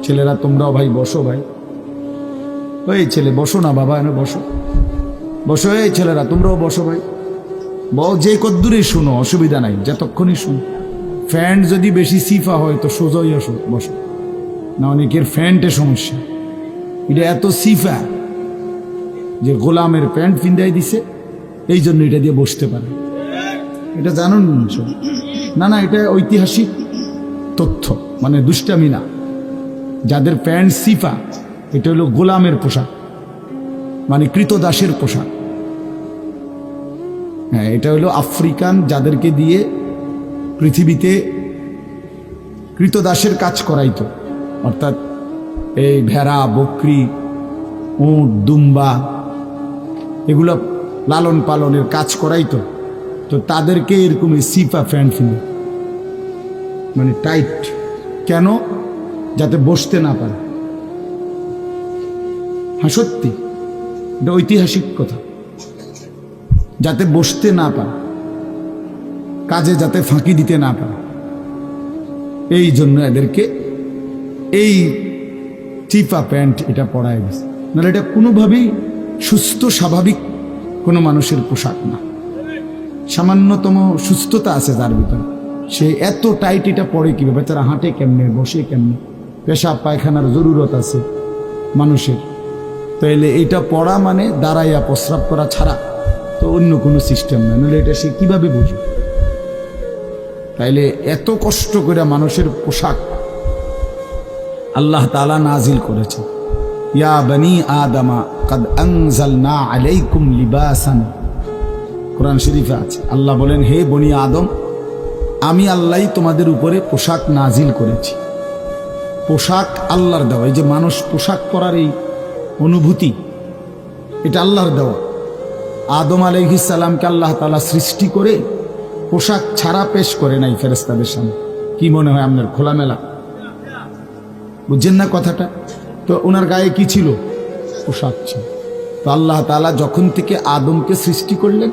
ছেলেরা তোমরাও ভাই বসো ভাই, ওই ছেলে বসো না বাবা, এনে বসো বসো, এই ছেলেরা তোমরাও বসো ভাই, যে কদ্দুরই শুনো অসুবিধা নাই, যতক্ষণই শুনো। ফ্যান্ট যদি বেশি সিফা হয় তো সোজাই আসো বসো, না অনেকের ফ্যান্টে সমস্যা, এটা এত সিফা যে গোলামের প্যান্ট পিন্দাই দিছে, এই জন্য এটা দিয়ে বসতে পারে। এটা জানুন না? না, এটা ঐতিহাসিক তথ্য, মানে দুষ্টামি না। যাদের প্যান্ট সিফা, এটা হলো গোলামের পোশাক, মানে কৃতদাসের পোশাক। হ্যাঁ, এটা হলো আফ্রিকান, যাদেরকে দিয়ে পৃথিবীতে কৃতদাসের কাজ করাইতো, অর্থাৎ এই ভেড়া, বকরি, উট, দুম্বা এগুলো লালন পালনের কাজ করাইতো। তো তাদেরকে এরকম সিফা প্যান্ট ফিনে, মানে টাইট, কেন? যাতে বসতে না পারে। হ্যাঁ সত্যি, এটা ঐতিহাসিক কথা, যাতে বসতে না পারে, কাজে যাতে ফাঁকি দিতে না পারে, এই জন্য এদেরকে এই চিপা প্যান্ট এটা পরায় গেছে। নাহলে এটা কোনোভাবেই সুস্থ স্বাভাবিক কোনো মানুষের পোশাক না। সামান্যতম সুস্থতা আছে যার ভিতরে, সে এত টাইট এটা পরে কিভাবে? তারা হাঁটে কেমনে, বসে কেমনে, পেশাব পায়খানার জরুরত আছে মানুষের, তাইলে এটা পড়া মানে দাঁড়াইয়া প্রস্রাব করা ছাড়া তো অন্য কোনো সিস্টেম না, নাহলে এটা সে কিভাবে বুঝবে? তাইলে এত কষ্ট করে মানুষের পোশাক আল্লাহ তাআলা নাজিল করেছে। ইয়া বনি আদমা কাদ আনজালনা আলাইকুম লিবাসান, কোরআন শরীফে আছে। আল্লাহ বলেন, হে বনি আদম, আমি আল্লাহ তোমাদের উপরে পোশাক নাজিল করেছি। পোশাক আল্লাহর দেওয়া। এই যে মানুষ পোশাক পরার এই অনুভূতি, এটা আল্লাহর দেওয়া। আদম আলাইহিস সালামকে আল্লাহ তাআলা সৃষ্টি করে পোশাক ছাড়া পেশ করে নাই ফেরেশতাদের সামনে। কি মনে হয় আপনার? খোলামেলা, বুঝছেন না কথাটা? তো ওনার গায়ে কি ছিল? পোশাক ছিল। তো আল্লাহ তাআলা যখন থেকে আদমকে সৃষ্টি করলেন,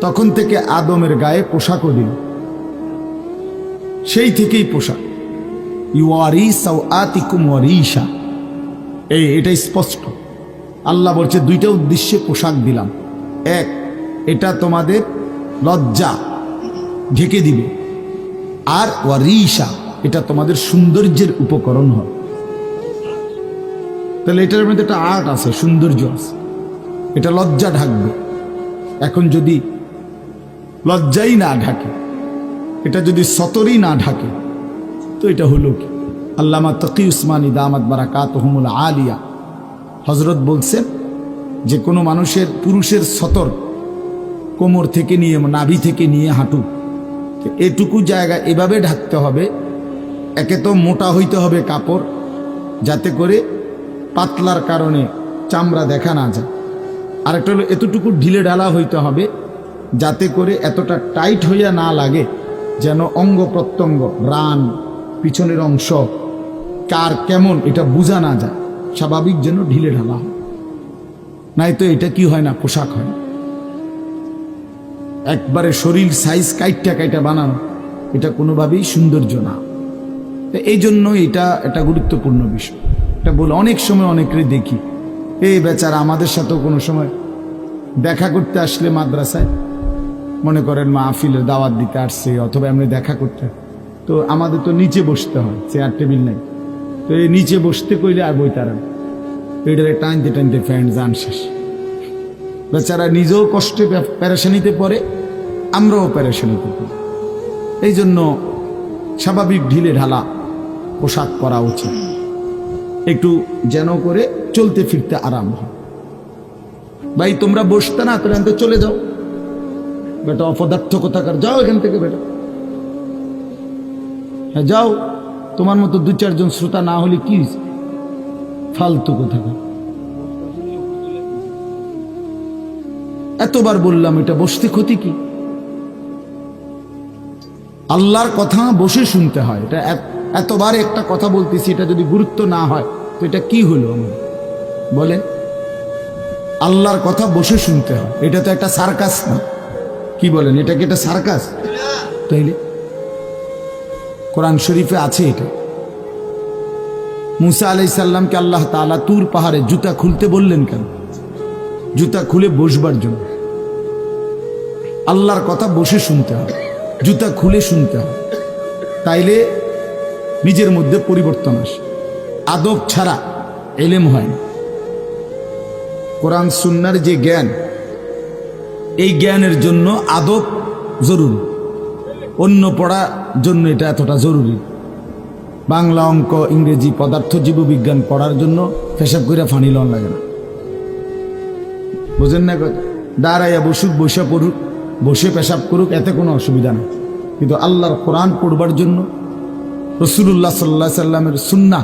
তখন থেকে আদমের গায়ে পোশাকও দিল, সেই থেকেই পোশাক। ইউয়ারি সাওআতিকুম ওয়ারিশা, এটা স্পষ্ট। আল্লাহ বলছে দুইটা উদ্দেশ্যে পোশাক দিলাম। এক, এটা তোমাদের লজ্জা ঢেকে দিবে, আর ওয়ারিশা, এটা তোমাদের সৌন্দর্যের উপকরণ হয়। তাহলে এটার মধ্যে একটা আর্ট আছে, সৌন্দর্য আছে, এটা লজ্জা ঢাকবে। এখন যদি লজ্জাই না ঢাকে, এটা যদি সতরই না ঢাকে, তো এটা হলো কি? আল্লামা তকি উসমানী দামাত বারাকাতুহুমুল আলিয়া হযরত বলছেন যে কোনো মানুষের, পুরুষের সতর কোমর থেকে নিয়ে, নাভি থেকে নিয়ে হাঁটু, এটুকু জায়গা এভাবে ঢাকতে হবে। একে তো মোটা হইতে হবে কাপড়, যাতে করে পাতলার কারণে চামড়া দেখা না যায়। আরেকটা হলো এতটুকু ঢিলে ঢালা হইতে হবে, যাতে করে এতটা টাইট হইয়া না লাগে, যেন অঙ্গ প্রত্যঙ্গ, রান, পিছনের অংশ কার কেমন এটা বোঝা না যায়, স্বাভাবিক যেন ঢিলে ঢালা হয়। নাই তো এটা কি হয় না, পোশাক হয়। একবারে শরীর সাইজ কাইটা বানানো, এটা কোনোভাবেই সৌন্দর্য না। এই জন্য এটা একটা গুরুত্বপূর্ণ বিষয়। এটা বলে অনেক সময় অনেকেরই দেখি, এই বেচারা আমাদের সাথেও কোনো সময় দেখা করতে আসলে মাদ্রাসায়, মনে করেন মাহফিলের দাওয়াত দিতে আসছে, অথবা এমনি দেখা করতে, তো আমাদের তো নিচে বসতে হয়, চেয়ার টেবিল নাই। তো এই নিচে বসতে কইলে আর বই তারা এটারে টানতে টানতে ফ্যান্ট যান শেষ। বেচারা নিজেও কষ্টে পেরেশানিতে পড়ে, আমরাও পেরেশানিতে পড়ি। এই জন্য স্বাভাবিক ঢিলে ঢালা পোশাক পরা উচিত, একটু যেন করে চলতে ফিরতে আরাম হয়। ভাই তোমরা বসতে না, তাহলে চলে যাও বেটা, অপদার্থ কোথাকার, যাও এখান থেকে বেটা। হ্যাঁ যাও, তোমার মতো দু চারজন শ্রোতা না হলে কি ফালতু কোথাকার। এতবার বললাম, এটা বসতে ক্ষতি কি? আল্লাহর কথা বসে শুনতে হয়। এটা এতবার একটা কথা বলতেছি, এটা যদি গুরুত্ব না হয় তো এটা কি হলো আমার? বলেন, আল্লাহর কথা বসে শুনতে হয়, এটা তো একটা সার্কাস না। কি বলেন, এটা কি একটা সার্কাস? তাইলে কোরআন শরীফে আছে এটা। মুসা আলাইহিস সালামকে আল্লাহ তাআলা তুর পাহাড়ে জুতা খুলতে বললেন কেন? জুতা খুলে বসবার জন্য। আল্লাহর কথা বসে শুনতে হয়, জুতা খুলে শুনতে হয়, তাইলে নিজের মধ্যে পরিবর্তন আসে। আদব ছাড়া এলেম হয় না। কোরআন সুন্নাহর যে জ্ঞান, এই জ্ঞানের জন্য আদব জরুরি। অন্য পড়ার জন্য এটা এতটা জরুরি। বাংলা, অঙ্ক, ইংরেজি, পদার্থ, জীববিজ্ঞান পড়ার জন্য পেশাব করে ফানি লন লাগে না। বুঝেন না? দাঁড়াইয়া বসুক, বসে পড়ুক, বসে পেশাব করুক, এতে কোনো অসুবিধা নেই। কিন্তু আল্লাহর কোরআন পড়বার জন্য, রাসূলুল্লাহ সাল্লাল্লাহু আলাইহি সাল্লামের সুন্নাহ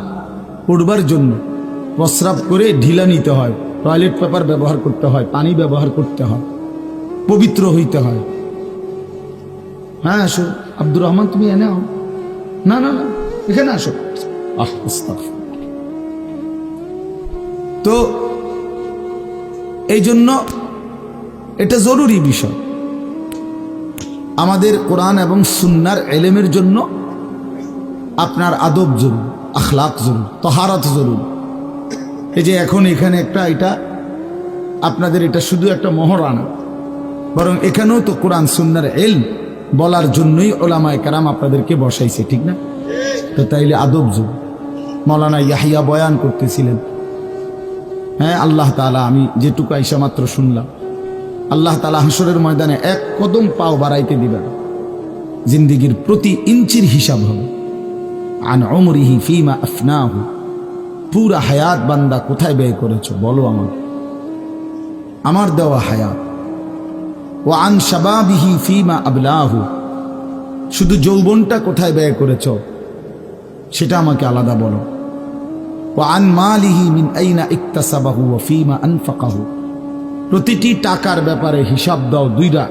পড়বার জন্য প্রস্রাব করে ঢিলা নিতে হয়, টয়লেট পেপার ব্যবহার করতে হয়, পানি ব্যবহার করতে হয়, পবিত্র হইতে হয়। হ্যাঁ আসো আব্দুর রহমান, তুমি এনে আও। না না না, এখানে আসো। তো এই জন্য এটা জরুরি বিষয়। আমাদের কোরআন এবং সুন্নাহর এলেমের জন্য আপনার আদব জরুরি, আখলাক জরুরি, তাহারাত জরুরি। এই যে এখন এখানে একটা, এটা আপনাদের এটা শুধু একটা মহরানা, বরং এখানেও তো কোরআন সুন্নাহর ইলম বলার জন্যই উলামায়ে কেরাম আপনাদেরকে বসাইছে, ঠিক না? তো তাইলে আদব জরুরি। মাওলানা ইয়াহিয়া বয়ান করতেছিলেন, হ্যাঁ আল্লাহ তাআলা, আমি যেটুকু আইসা মাত্র শুনলাম, আল্লাহ তাআলা হাসরের ময়দানে এক কদম পাও বাড়াইতে দিবেন, জিন্দেগির প্রতি ইঞ্চির হিসাব হবে। আন উমরিহি ফীমা আফনাহু, পুরা হায়াত বান্দা কোথায় ব্যয় করেছো বলো আমাকে, আমার দেওয়া হায়াত। ওয়া আন শাবাবিহি ফীমা আবলাহু, শুধু যৌবনটা কোথায় ব্যয় করেছো সেটা আমাকে আলাদা বলো। ওয়া আন মালিহি মিন আইনা ইকতাসাবাহু ওয়া ফীমা আনফাকাহু, প্রতিটি টাকার ব্যাপারে হিসাব দাও দুইটা।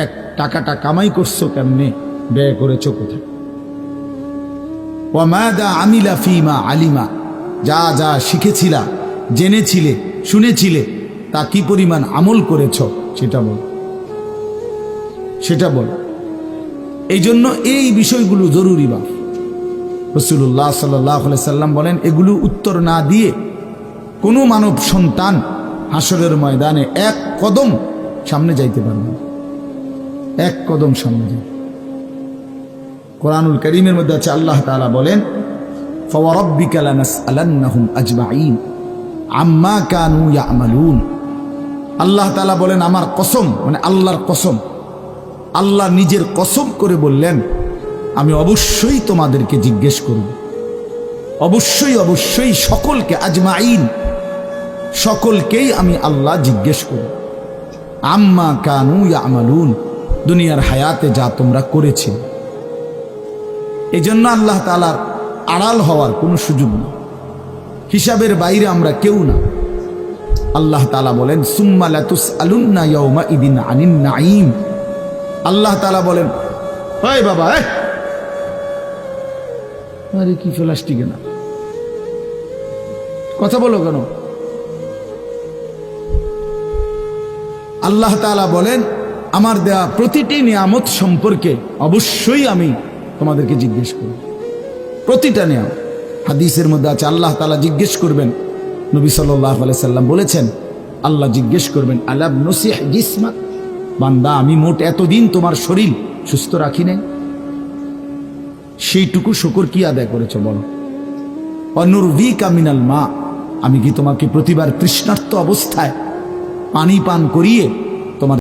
এক, টাকাটা কামাই করছো কেমনে, ব্যয় করেছো কোথায়। ওয়া মাযা আমিলা ফীমা আলিমা, যা যা শিখেছিলা, জেনেছিলে, শুনেছিলে, তা কি পরিমাণ আমল করেছো সেটা বল, সেটা বল। এই জন্য এই বিষয়গুলো জরুরি। বা রাসূলুল্লাহ সাল্লাল্লাহু আলাইহি সাল্লাম বলেন, এগুলো উত্তর না দিয়ে কোনো মানব সন্তান হাসরের ময়দানে এক কদম সামনে যাইতে পারবে না, এক কদম সামনে যাবে। কোরআনুল কারীমের মধ্যে আছে, আল্লাহ তাআলা বলেন, ফাওয়ারাব্বিকা লানাসআলান্নাহুম আজমাইন আম্মা কানু ইয়ামালুন। আল্লাহ তাআলা বলেন, আমার কসম, মানে আল্লাহর কসম, আল্লাহ নিজের কসম করে বললেন, আমি অবশ্যই তোমাদেরকে জিজ্ঞেস করব, অবশ্যই অবশ্যই সকলকে, আজমাইন, সকলকেই আমি আল্লাহ জিজ্ঞেস করব, আম্মা কানু ইয়ামালুন, দুনিয়ার হায়াতে যা তোমরা করেছে। এই জন্য আল্লাহ তাআলার আড়াল হওয়ার কোনো সুযোগ নেই, হিসাবের বাইরে আমরা কেউ না। আল্লাহ তাআলা বলেন, সুম্মা লাতুসআলুন্না ইয়াওমা ইদিন আনিন নাঈম। আল্লাহ তাআলা বলেন, ওই বাবা, আরে কি প্লাস্টিকে না কথা বলো কেন? আল্লাহ তাআলা বলেন, আমার দেয়া প্রতিটি নিয়ামত সম্পর্কে অবশ্যই আমি তোমাদেরকে জিজ্ঞেস করব, প্রতিটা নিয়ামত। হাদিসের মধ্যে আছে, আল্লাহ তাআলা জিজ্ঞেস করবেন, নবী সাল্লাল্লাহু আলাইহি সাল্লাম বলেছেন, আল্লাহ জিজ্ঞেস করবেন, আলাম নুসিহ জিসমাক, বান্দা আমি মোট এতদিন তোমার শরীর সুস্থ রাখি নাই, সেইটুকু শুকর কি আদায় করেছো বলো। অনুরভিকা মিনাল মা, আমি কি তোমাকে প্রতিবার তৃষ্ণার্ত অবস্থায় পানি পান করিয়ে